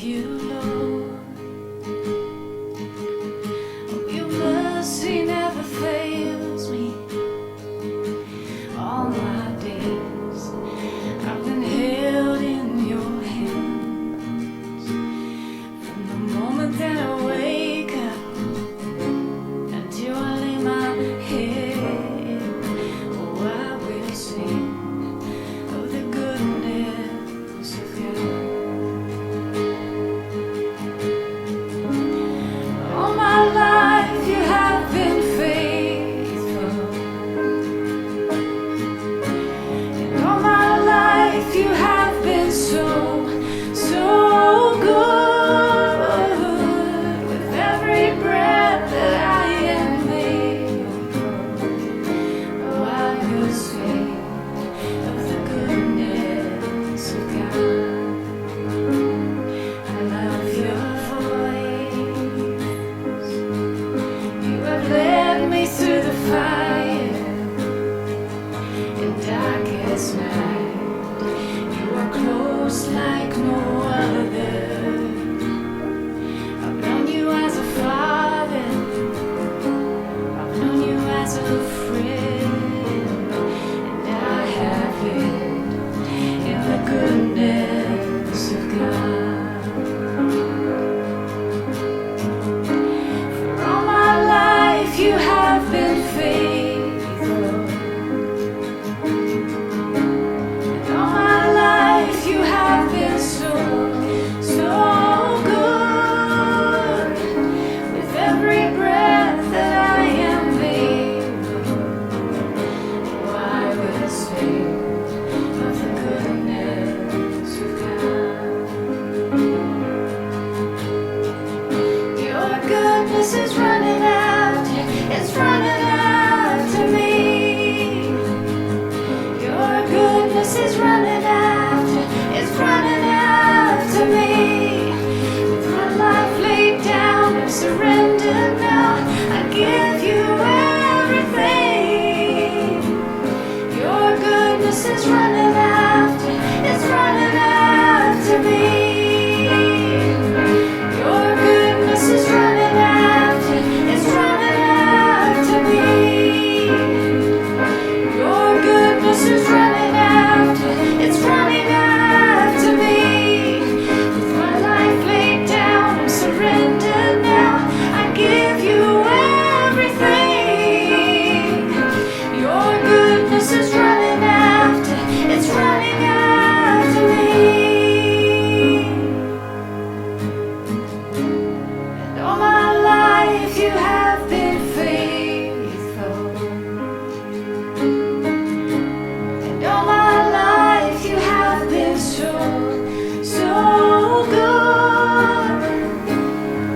you, Lord. Oh, your mercy never fails me. All my days I've been held in your hands. From the moment that I wake up until I lay my head, oh, I will sing of the goodness of God. All my life you have been faithful, and all my life you have been so, so good. With every breath that I am able, oh, I will sing of the goodness of God. I love your voice. You have led me through the fire and darkest night. You are close like no other. I've known you as a father. I've known you as a friend, and I have lived in the goodness of God. For all my life you have been faithful, and all my life you have been so, so good. With every breath that I am able, oh, I will sing of the goodness of God. Your goodness is running after, it's running after me. Your goodness is running after, it's running after me. With my life laid down, I'm surrendered now. I give you everything. Your goodness is running after, it's running after me. Your goodness is running after, it's running after me. Your goodness is running after, it's running after me. With my life laid down, I'm surrendered now. I give you everything. Your goodness is running after, it's running after me. And all my life you have been faithful, and all my life you have been so, so good.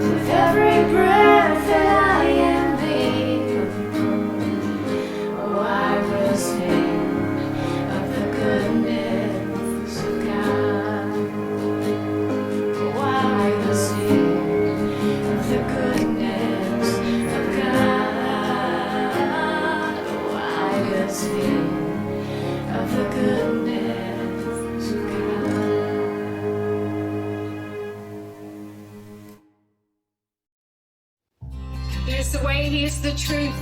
With every breath that I am able, oh, I will sing of the goodness of God. Oh, I will sing of the goodness of God. Oh, I will sing of the goodness of God. He is the way, He is the truth,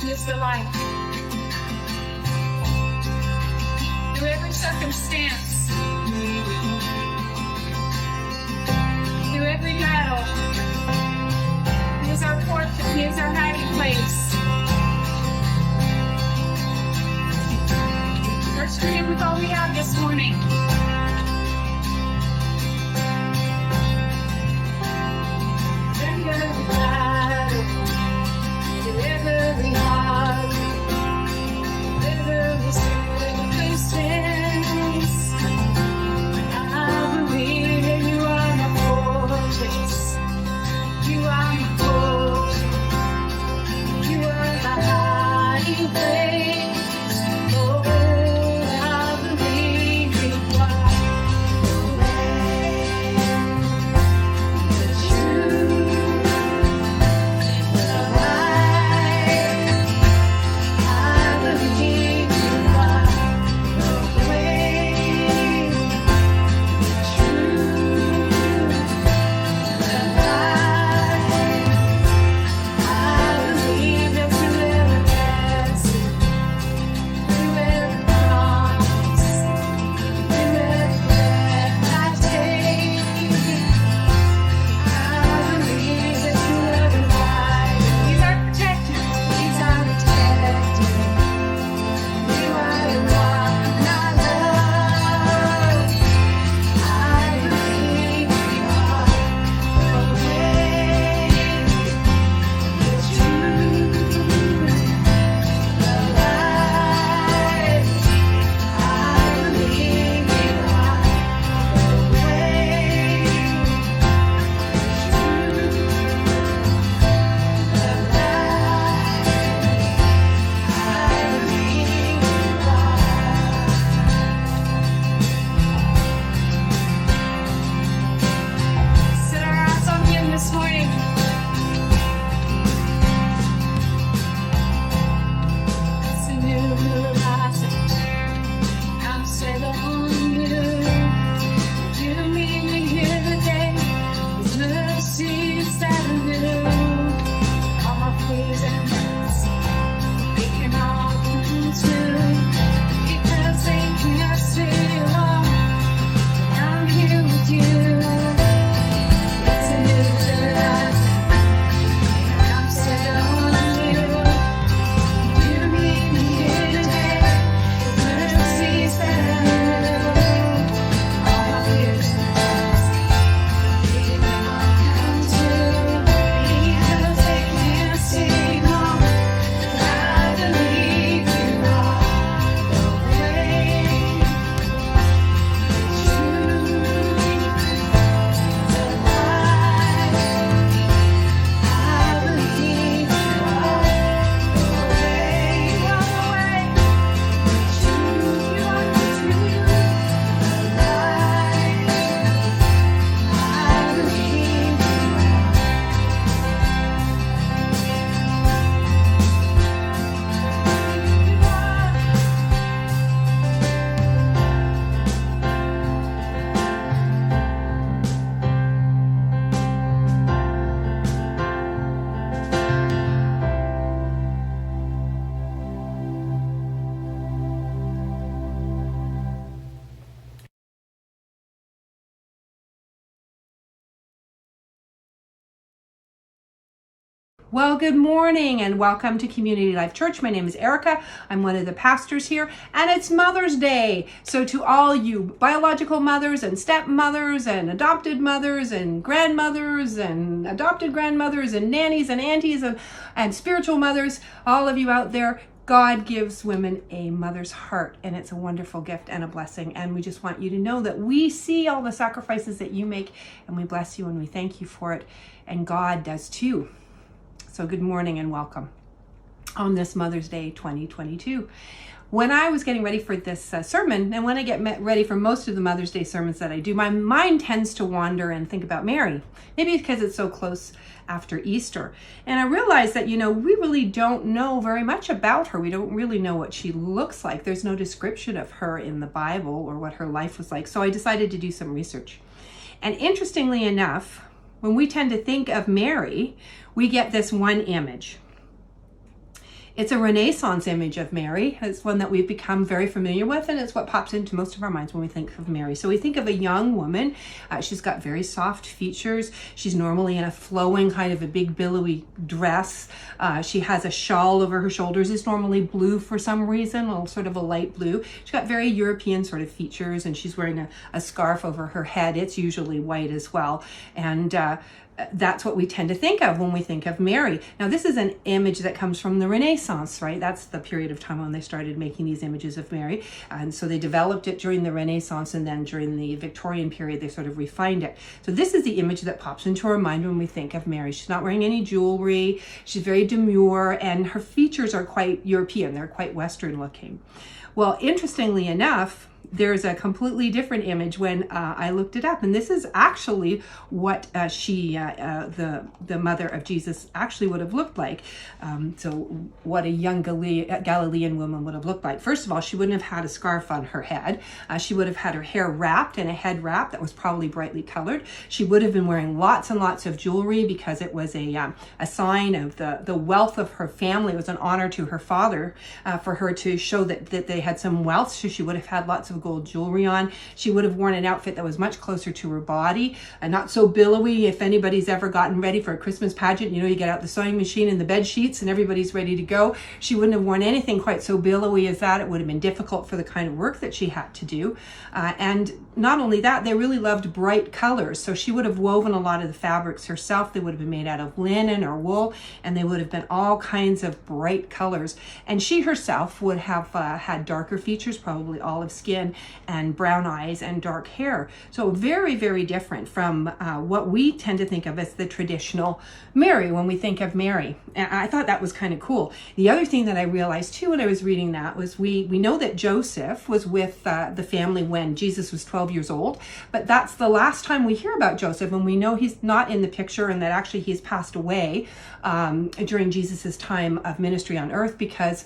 He is the light. Through every circumstance, through every battle, He is our fortress, He is our hiding place. Let's treat Him with all we have this morning. Through every battle, through every heart, through every circumstance, I believe that you are my fortress. You are my fortress. You are my hiding place. Oh, I believe you. Well, good morning and welcome to Community Life Church. My name is Erica. I'm one of the pastors here, and it's Mother's Day. So to all you biological mothers and stepmothers and adopted mothers and grandmothers and adopted grandmothers and nannies and aunties and spiritual mothers, all of you out there, God gives women a mother's heart, and it's a wonderful gift and a blessing. And we just want you to know that we see all the sacrifices that you make, and we bless you and we thank you for it. And God does too. So good morning and welcome on this Mother's Day 2022. When I was getting ready for this sermon, and when I get ready for most of the Mother's Day sermons that I do, my mind tends to wander and think about Mary. Maybe because it's so close after Easter. And I realized that, we really don't know very much about her. We don't really know what she looks like. There's no description of her in the Bible or what her life was like. So I decided to do some research. And interestingly enough, when we tend to think of Mary, we get this one image. It's a Renaissance image of Mary. It's one that we've become very familiar with, and it's what pops into most of our minds when we think of Mary. So we think of a young woman. She's got very soft features. She's normally in a flowing kind of a big billowy dress. She has a shawl over her shoulders. It's normally blue for some reason, or sort of a light blue. She's got very European sort of features, and she's wearing a scarf over her head. It's usually white as well. And that's what we tend to think of when we think of Mary. Now, this is an image that comes from the Renaissance, right? That's the period of time when they started making these images of Mary. And so they developed it during the Renaissance, and then during the Victorian period, they sort of refined it. So this is the image that pops into our mind when we think of Mary. She's not wearing any jewelry. She's very demure, and her features are quite European. They're quite Western looking. Well, interestingly enough, there's a completely different image when I looked it up, and this is actually what the mother of Jesus actually would have looked like. So what a young Galilean woman would have looked like. First of all, she wouldn't have had a scarf on her head. She would have had her hair wrapped in a head wrap that was probably brightly colored. She would have been wearing lots and lots of jewelry because it was a sign of the wealth of her family. It was an honor to her father for her to show that they had some wealth. So she would have had lots of gold jewelry on. She would have worn an outfit that was much closer to her body and not so billowy. If anybody's ever gotten ready for a Christmas pageant, you get out the sewing machine and the bed sheets and everybody's ready to go. She wouldn't have worn anything quite so billowy as that. It would have been difficult for the kind of work that she had to do. And not only that, they really loved bright colors. So she would have woven a lot of the fabrics herself. They would have been made out of linen or wool, and they would have been all kinds of bright colors. And she herself would have had darker features, probably olive skin and brown eyes and dark hair. So very, very different from what we tend to think of as the traditional Mary when we think of Mary. And I thought that was kind of cool. The other thing that I realized too when I was reading that was we know that Joseph was with the family when Jesus was 12 years old, but that's the last time we hear about Joseph, and we know he's not in the picture and that actually he's passed away during Jesus's time of ministry on earth, because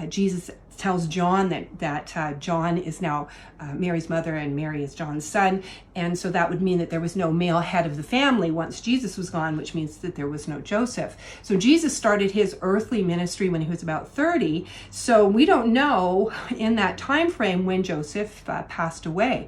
Jesus tells John that John is now Mary's mother and Mary is John's son. And so that would mean that there was no male head of the family once Jesus was gone, which means that there was no Joseph. So Jesus started his earthly ministry when he was about 30. So we don't know in that time frame when Joseph passed away.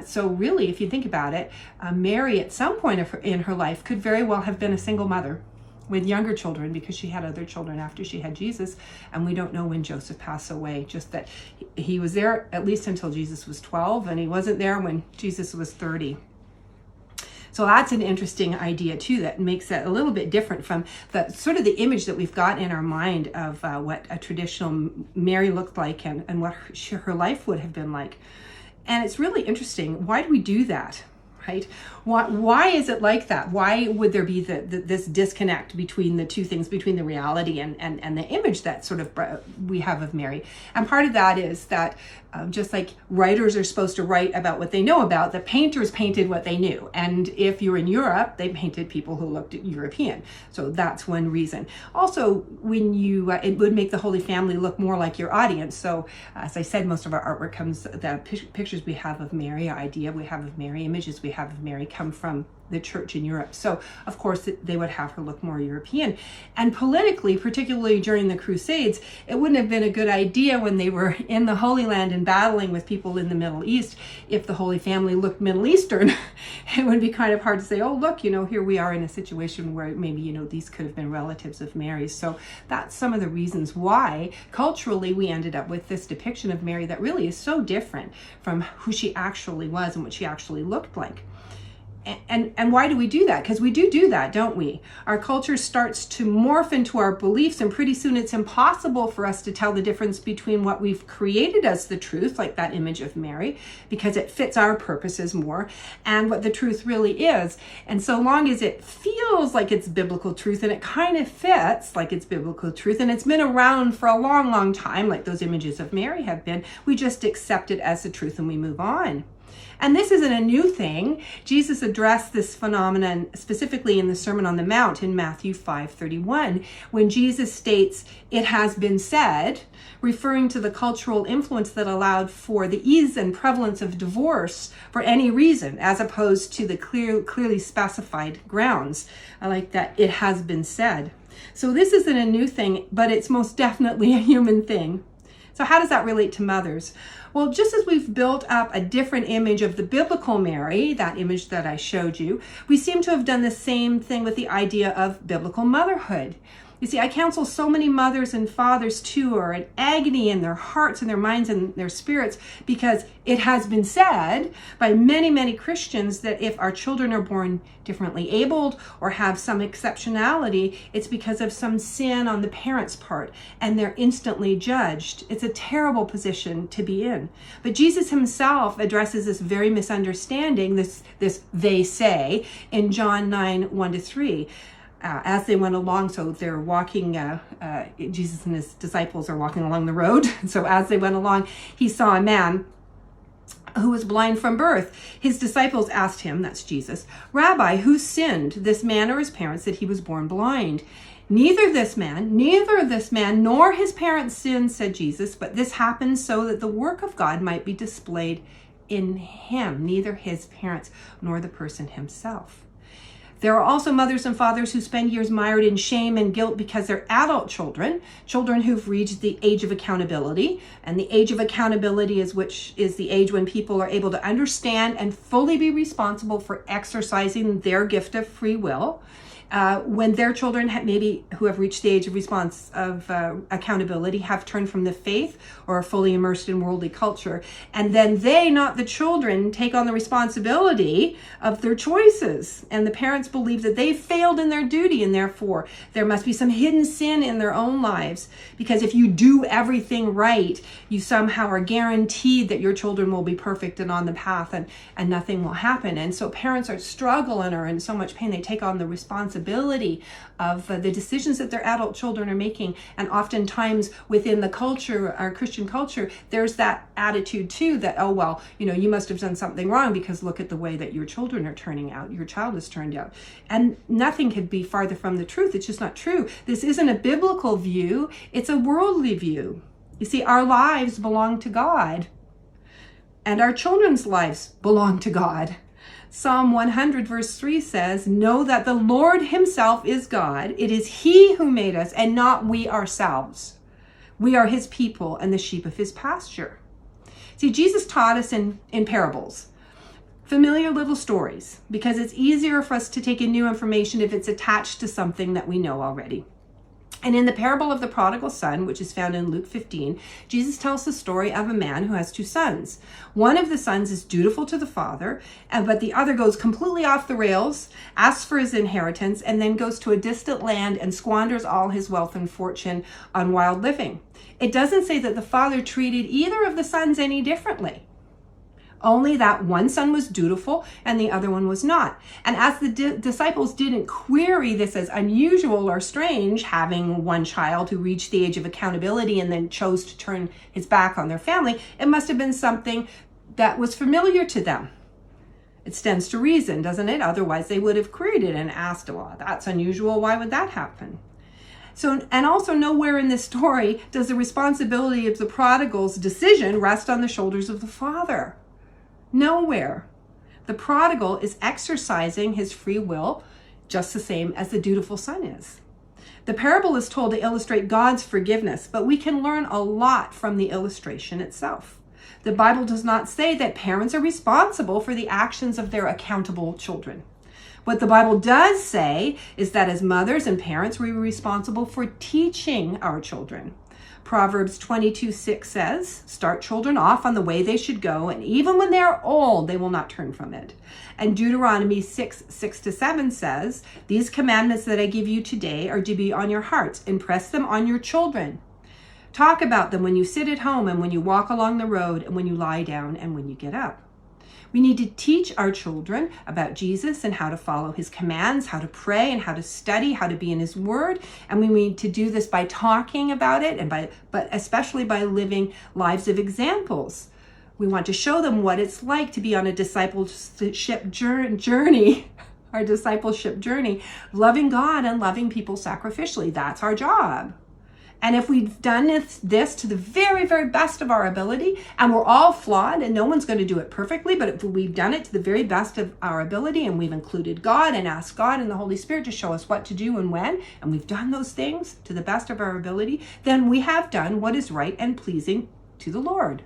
So really, if you think about it, Mary at some point in her life could very well have been a single mother with younger children, because she had other children after she had Jesus, and we don't know when Joseph passed away, just that he was there at least until Jesus was 12, and he wasn't there when Jesus was 30. So that's an interesting idea too, that makes it a little bit different from the sort of the image that we've got in our mind of what a traditional Mary looked like and what her life would have been like. And it's really interesting. Why do we do that? Right? Why is it like that? Why would there be this disconnect between the two things, between the reality and the image that sort of we have of Mary? And part of that is that just like writers are supposed to write about what they know about, the painters painted what they knew. And if you're in Europe, they painted people who looked European. So that's one reason. Also, when you, it would make the Holy Family look more like your audience. So as I said, most of our artwork comes, the pictures we have of Mary, our idea we have of Mary, images we have of Mary come from the church in Europe. So, of course, they would have her look more European. And politically, particularly during the Crusades, it wouldn't have been a good idea when they were in the Holy Land and battling with people in the Middle East if the Holy Family looked Middle Eastern. It would be kind of hard to say, oh, look, here we are in a situation where maybe, these could have been relatives of Mary's. So that's some of the reasons why culturally we ended up with this depiction of Mary that really is so different from who she actually was and what she actually looked like. And why do we do that? Because we do that, don't we? Our culture starts to morph into our beliefs, and pretty soon it's impossible for us to tell the difference between what we've created as the truth, like that image of Mary, because it fits our purposes more, and what the truth really is. And so long as it feels like it's biblical truth, and it kind of fits like it's biblical truth, and it's been around for a long, long time, like those images of Mary have been, we just accept it as the truth and we move on. And this isn't a new thing. Jesus addressed this phenomenon specifically in the Sermon on the Mount in Matthew 5:31, when Jesus states, "It has been said," referring to the cultural influence that allowed for the ease and prevalence of divorce for any reason, as opposed to the clearly specified grounds. I like that, "it has been said." So this isn't a new thing, but it's most definitely a human thing. So how does that relate to mothers? Well, just as we've built up a different image of the biblical Mary, that image that I showed you, we seem to have done the same thing with the idea of biblical motherhood. You see, I counsel so many mothers and fathers too who are in agony in their hearts and their minds and their spirits, because it has been said by many, many Christians that if our children are born differently abled or have some exceptionality, it's because of some sin on the parents' part, and they're instantly judged. It's a terrible position to be in. But Jesus himself addresses this very misunderstanding, this they say, in John 9:1-3. As they went along, so they're walking, Jesus and his disciples are walking along the road. So as they went along, he saw a man who was blind from birth. His disciples asked him, that's Jesus, "Rabbi, who sinned, this man or his parents, that he was born blind?" Neither this man nor his parents sinned," said Jesus, "but this happened so that the work of God might be displayed in him," neither his parents nor the person himself. There are also mothers and fathers who spend years mired in shame and guilt because they're adult children who've reached the age of accountability. And the age of accountability is the age when people are able to understand and fully be responsible for exercising their gift of free will. When their children who have reached the age of accountability have turned from the faith or are fully immersed in worldly culture, and then they, not the children, take on the responsibility of their choices, and the parents believe that they failed in their duty, and therefore there must be some hidden sin in their own lives, because if you do everything right, you somehow are guaranteed that your children will be perfect and on the path, and nothing will happen. And so parents are struggling and are in so much pain, they take on the responsibility of the decisions that their adult children are making. And oftentimes within the culture, our Christian culture, there's that attitude too that, oh, well, you must have done something wrong because look at the way that your children are turning out, your child has turned out. And nothing could be farther from the truth. It's just not true. This isn't a biblical view, it's a worldly view. You see, our lives belong to God, and our children's lives belong to God. Psalm 100 verse 3 says, "Know that the Lord himself is God. It is he who made us and not we ourselves. We are his people and the sheep of his pasture." See, Jesus taught us in parables, familiar little stories, because it's easier for us to take in new information if it's attached to something that we know already. And in the parable of the prodigal son, which is found in Luke 15, Jesus tells the story of a man who has two sons. One of the sons is dutiful to the father, but the other goes completely off the rails, asks for his inheritance, and then goes to a distant land and squanders all his wealth and fortune on wild living. It doesn't say that the father treated either of the sons any differently. Only that one son was dutiful and the other one was not. And as the disciples didn't query this as unusual or strange, having one child who reached the age of accountability and then chose to turn his back on their family, it must have been something that was familiar to them. It stands to reason, doesn't it? Otherwise they would have queried it and asked, well, that's unusual, why would that happen? So, and also nowhere in this story does the responsibility of the prodigal's decision rest on the shoulders of the father. Nowhere. The prodigal is exercising his free will just the same as the dutiful son is. The parable is told to illustrate God's forgiveness, but we can learn a lot from the illustration itself. The Bible does not say that parents are responsible for the actions of their accountable children. What the Bible does say is that as mothers and parents, we are responsible for teaching our children. Proverbs 22:6 says, "Start children off on the way they should go, and even when they are old, they will not turn from it." And Deuteronomy 6:6-7 says, "These commandments that I give you today are to be on your hearts. Impress them on your children. Talk about them when you sit at home and when you walk along the road and when you lie down and when you get up." We need to teach our children about Jesus and how to follow his commands, how to pray and how to study, how to be in his word. And we need to do this by talking about it, but especially by living lives of examples. We want to show them what it's like to be on a discipleship journey, our discipleship journey, loving God and loving people sacrificially. That's our job. And if we've done this to the very, very best of our ability, and we're all flawed and no one's going to do it perfectly, but if we've done it to the very best of our ability and we've included God and asked God and the Holy Spirit to show us what to do and when, and we've done those things to the best of our ability, then we have done what is right and pleasing to the Lord.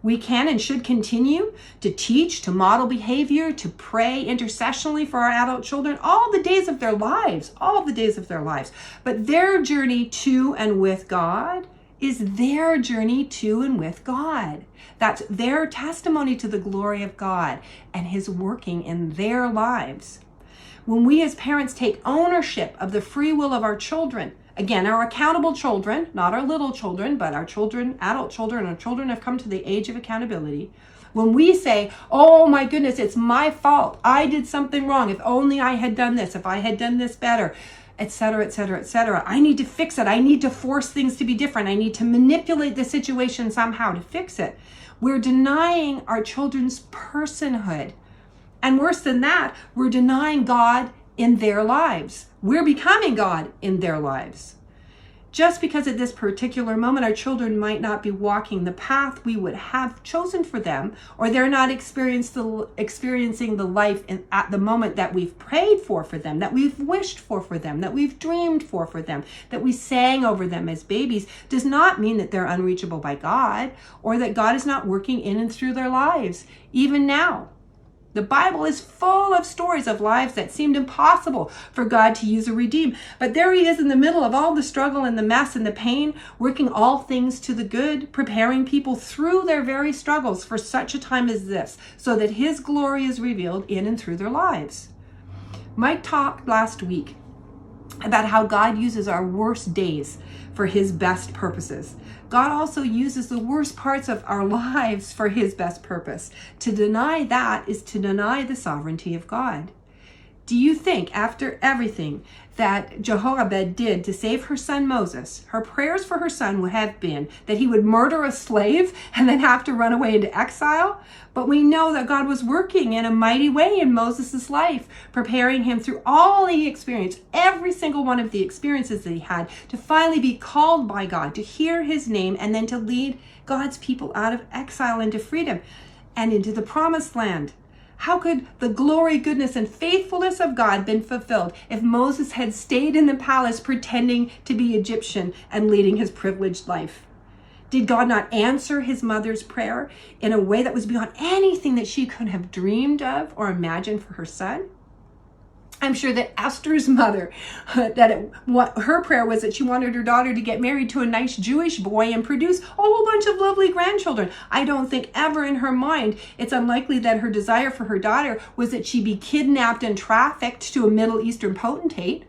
We can and should continue to teach, to model behavior, to pray intercessionally for our adult children all the days of their lives, But their journey to and with God is their journey to and with God. That's their testimony to the glory of God and his working in their lives. When we as parents take ownership of the free will of our children, again, our accountable children, not our little children, but our children, adult children, our children have come to the age of accountability. When we say, "Oh my goodness, it's my fault. I did something wrong. If only I had done this, if I had done this better," etc., etc., etc. I need to fix it. I need to force things to be different. I need to manipulate the situation somehow to fix it. We're denying our children's personhood. And worse than that, we're denying God in their lives. We're becoming God in their lives. Just because at this particular moment our children might not be walking the path we would have chosen for them, or they're not experiencing the life at the moment that we've prayed for them, that we've wished for them, that we've dreamed for them, that we sang over them as babies, does not mean that they're unreachable by God, or that God is not working in and through their lives, even now. The Bible is full of stories of lives that seemed impossible for God to use or redeem. But there he is in the middle of all the struggle and the mess and the pain, working all things to the good, preparing people through their very struggles for such a time as this, so that his glory is revealed in and through their lives. Mike talked last week about how God uses our worst days for his best purposes. God also uses the worst parts of our lives for his best purpose. To deny that is to deny the sovereignty of God. Do you think, after everything that Jehoshaphat did to save her son Moses, her prayers for her son would have been that he would murder a slave and then have to run away into exile? But we know that God was working in a mighty way in Moses' life, preparing him through all he experienced, every single one of the experiences that he had, to finally be called by God, to hear his name, and then to lead God's people out of exile into freedom and into the promised land. How could the glory, goodness, and faithfulness of God been fulfilled if Moses had stayed in the palace pretending to be Egyptian and leading his privileged life? Did God not answer his mother's prayer in a way that was beyond anything that she could have dreamed of or imagined for her son? I'm sure that Esther's mother, her prayer was that she wanted her daughter to get married to a nice Jewish boy and produce a whole bunch of lovely grandchildren. I don't think ever in her mind it's unlikely that her desire for her daughter was that she be kidnapped and trafficked to a Middle Eastern potentate.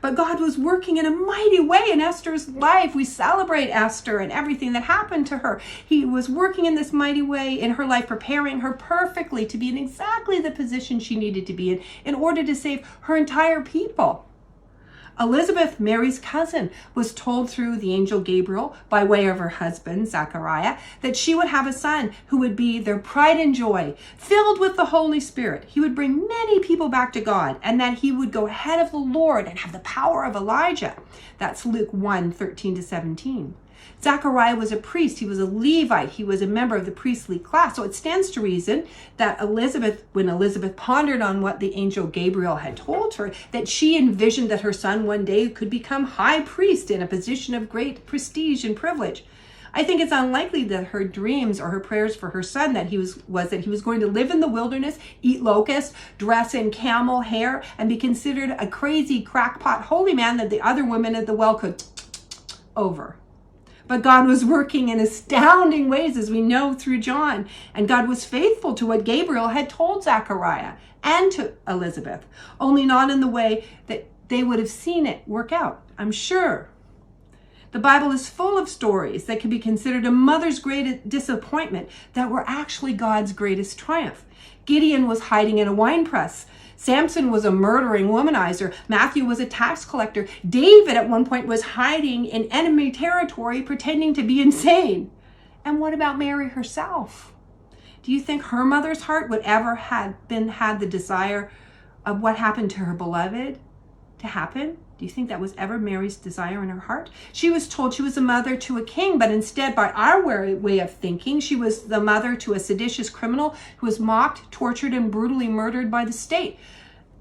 But God was working in a mighty way in Esther's life. We celebrate Esther and everything that happened to her. He was working in this mighty way in her life, preparing her perfectly to be in exactly the position she needed to be in order to save her entire people. Elizabeth, Mary's cousin, was told through the angel Gabriel, by way of her husband, Zechariah, that she would have a son who would be their pride and joy, filled with the Holy Spirit. He would bring many people back to God, and that he would go ahead of the Lord and have the power of Elijah. That's Luke 1:13-17. Zechariah was a priest. He was a Levite. He was a member of the priestly class. So it stands to reason that Elizabeth, when Elizabeth pondered on what the angel Gabriel had told her, that she envisioned that her son one day could become high priest in a position of great prestige and privilege. I think it's unlikely that her dreams or her prayers for her son that he was going to live in the wilderness, eat locusts, dress in camel hair, and be considered a crazy crackpot holy man that the other women at the well could over. But God was working in astounding ways, as we know through John, and God was faithful to what Gabriel had told Zechariah and to Elizabeth, only not in the way that they would have seen it work out, I'm sure. The Bible is full of stories that can be considered a mother's greatest disappointment that were actually God's greatest triumph. Gideon was hiding in a wine press. Samson was a murdering womanizer. Matthew was a tax collector. David at one point was hiding in enemy territory pretending to be insane. And what about Mary herself? Do you think her mother's heart would ever had the desire of what happened to her beloved to happen? Do you think that was ever Mary's desire in her heart? She was told she was a mother to a king, but instead, by our way of thinking, she was the mother to a seditious criminal who was mocked, tortured, and brutally murdered by the state,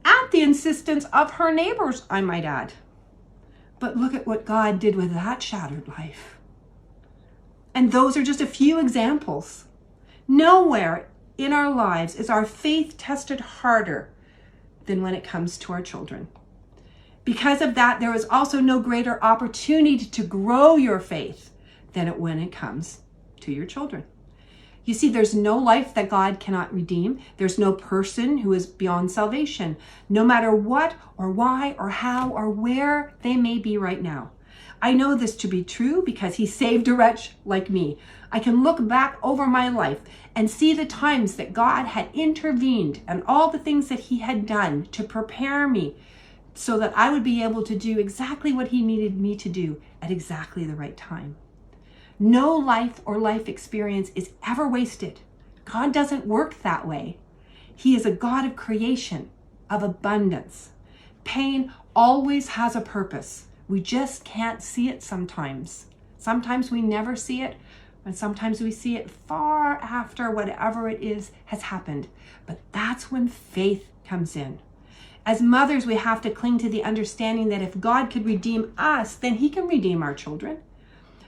at the insistence of her neighbors, I might add. But look at what God did with that shattered life. And those are just a few examples. Nowhere in our lives is our faith tested harder than when it comes to our children. Because of that, there is also no greater opportunity to grow your faith than when it comes to your children. You see, there's no life that God cannot redeem. There's no person who is beyond salvation, no matter what or why or how or where they may be right now. I know this to be true because he saved a wretch like me. I can look back over my life and see the times that God had intervened and all the things that he had done to prepare me so that I would be able to do exactly what he needed me to do at exactly the right time. No life or life experience is ever wasted. God doesn't work that way. He is a God of creation, of abundance. Pain always has a purpose. We just can't see it sometimes. Sometimes we never see it, and sometimes we see it far after whatever it is has happened. But that's when faith comes in. As mothers, we have to cling to the understanding that if God could redeem us, then he can redeem our children.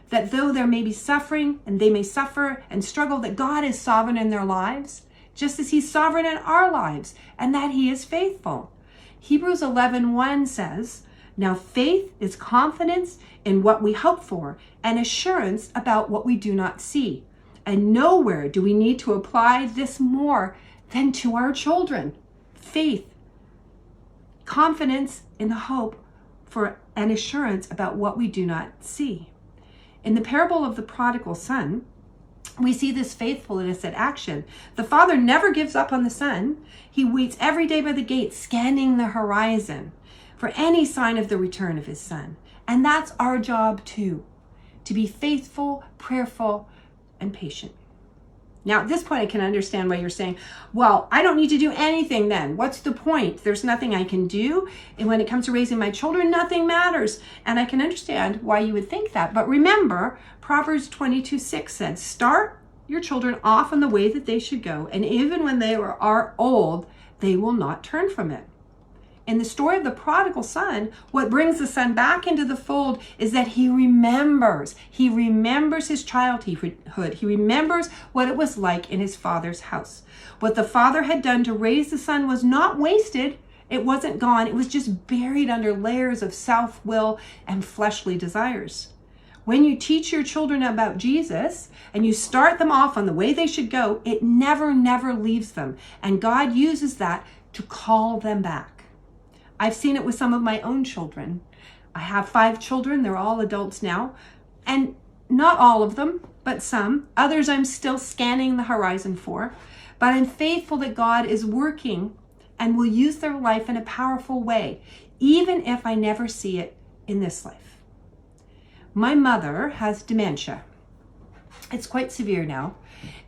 That though there may be suffering and they may suffer and struggle, that God is sovereign in their lives, just as he's sovereign in our lives, and that he is faithful. Hebrews 11:1 says, "Now faith is confidence in what we hope for and assurance about what we do not see." And nowhere do we need to apply this more than to our children. Faith, confidence in the hope for an assurance about what we do not see. In the parable of the prodigal son, we see this faithfulness in action. The father never gives up on the son. He waits every day by the gate, scanning the horizon for any sign of the return of his son. And that's our job too, to be faithful, prayerful, and patient. Now, at this point, I can understand why you're saying, well, I don't need to do anything then. What's the point? There's nothing I can do. And when it comes to raising my children, nothing matters. And I can understand why you would think that. But remember, Proverbs 22:6 said, start your children off in the way that they should go. And even when they are old, they will not turn from it. In the story of the prodigal son, what brings the son back into the fold is that he remembers. He remembers his childhood. He remembers what it was like in his father's house. What the father had done to raise the son was not wasted. It wasn't gone. It was just buried under layers of self-will and fleshly desires. When you teach your children about Jesus and you start them off on the way they should go, it never leaves them. And God uses that to call them back. I've seen it with some of my own children. I have 5 children. They're all adults now. And not all of them, but some. Others I'm still scanning the horizon for. But I'm faithful that God is working and will use their life in a powerful way, even if I never see it in this life. My mother has dementia. It's quite severe now.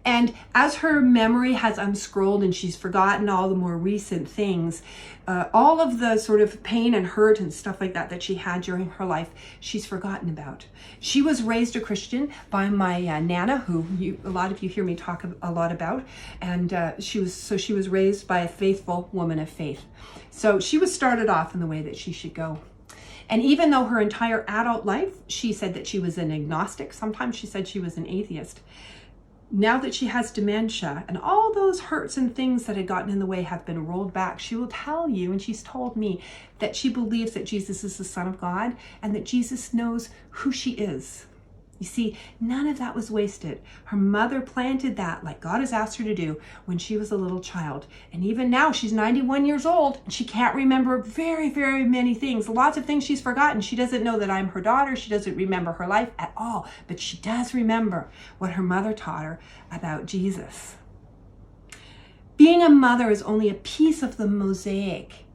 And as her memory has unscrolled and she's forgotten all the more recent things, all of the sort of pain and hurt and stuff like that that she had during her life, she's forgotten about. She was raised a Christian by my Nana, who a lot of you hear me talk a lot about, and she was raised by a faithful woman of faith. So she was started off in the way that she should go. And even though her entire adult life, she said that she was an agnostic, sometimes she said she was an atheist. Now that she has dementia and all those hurts and things that had gotten in the way have been rolled back, she will tell you, and she's told me, that she believes that Jesus is the Son of God and that Jesus knows who she is. You see, none of that was wasted. Her mother planted that, like God has asked her to do, when she was a little child. And even now, she's 91 years old, and she can't remember very, very many things. Lots of things she's forgotten. She doesn't know that I'm her daughter. She doesn't remember her life at all. But she does remember what her mother taught her about Jesus. Being a mother is only a piece of the mosaic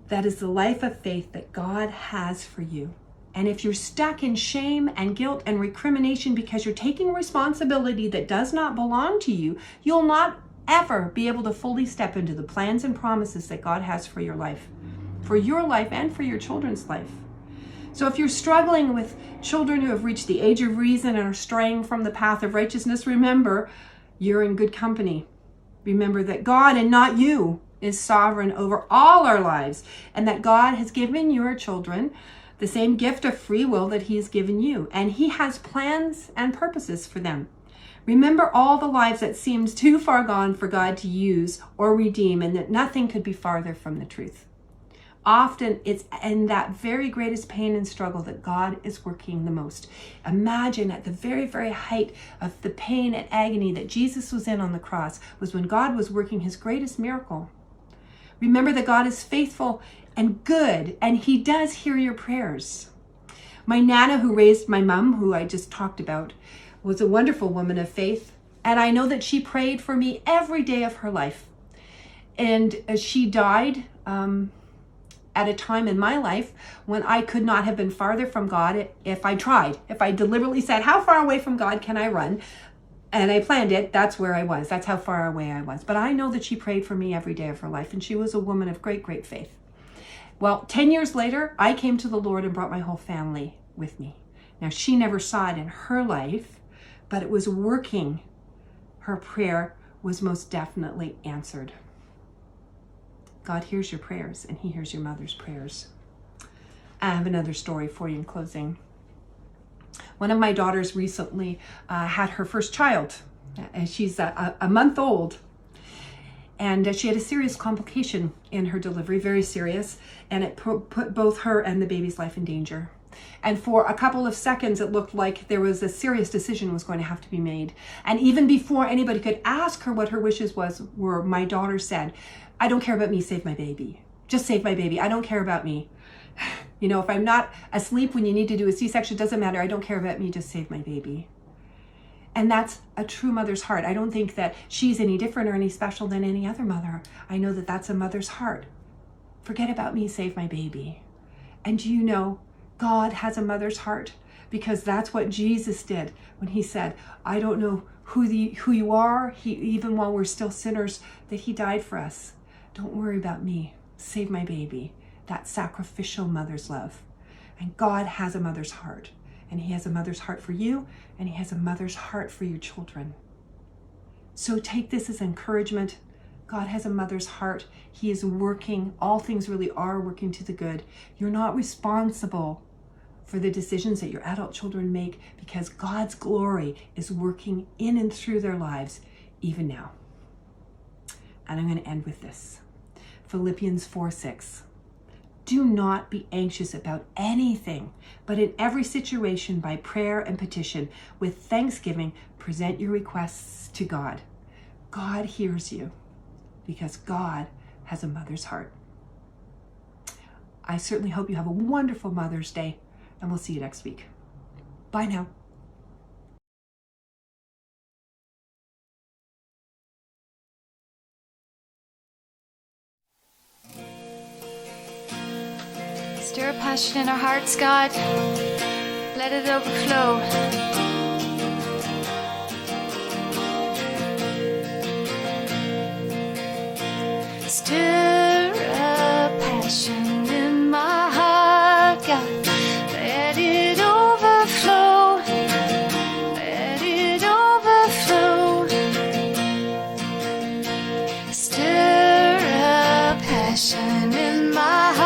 that is the life of faith that God has for you. And if you're stuck in shame and guilt and recrimination because you're taking responsibility that does not belong to you, you'll not ever be able to fully step into the plans and promises that God has for your life and for your children's life. So if you're struggling with children who have reached the age of reason and are straying from the path of righteousness, remember, you're in good company. Remember that God and not you is sovereign over all our lives, and that God has given your children the same gift of free will that he has given you, and he has plans and purposes for them. Remember all the lives that seemed too far gone for God to use or redeem, and that nothing could be farther from the truth. Often it's in that very greatest pain and struggle that God is working the most. Imagine at the very, very height of the pain and agony that Jesus was in on the cross was when God was working his greatest miracle. Remember that God is faithful and good, and he does hear your prayers. My Nana, who raised my mom, who I just talked about, was a wonderful woman of faith, and I know that she prayed for me every day of her life. And she died at a time in my life when I could not have been farther from God if I tried. If I deliberately said, how far away from God can I run? And I planned it, that's where I was. That's how far away I was. But I know that she prayed for me every day of her life, and she was a woman of great, great faith. Well, 10 years later, I came to the Lord and brought my whole family with me. Now, she never saw it in her life, but it was working. Her prayer was most definitely answered. God hears your prayers, and he hears your mother's prayers. I have another story for you in closing. One of my daughters recently had her first child, and she's a month old. And she had a serious complication in her delivery, very serious, and it put both her and the baby's life in danger. And for a couple of seconds, it looked like there was a serious decision was going to have to be made. And even before anybody could ask her what her wishes were, my daughter said, I don't care about me, save my baby. Just save my baby. I don't care about me. You know, if I'm not asleep when you need to do a C-section, it doesn't matter. I don't care about me, just save my baby. And that's a true mother's heart. I don't think that she's any different or any special than any other mother. I know that that's a mother's heart. Forget about me, save my baby. And do you know, God has a mother's heart, because that's what Jesus did when he said, I don't know who you are, even while we're still sinners, that he died for us. Don't worry about me, save my baby. That sacrificial mother's love. And God has a mother's heart. And he has a mother's heart for you, and he has a mother's heart for your children. So take this as encouragement. God has a mother's heart. He is working. All things really are working to the good. You're not responsible for the decisions that your adult children make, because God's glory is working in and through their lives even now. And I'm going to end with this. Philippians 4:6. Do not be anxious about anything, but in every situation, by prayer and petition, with thanksgiving, present your requests to God. God hears you, because God has a mother's heart. I certainly hope you have a wonderful Mother's Day, and we'll see you next week. Bye now. Stir a passion in our hearts, God. Let it overflow. in my heart.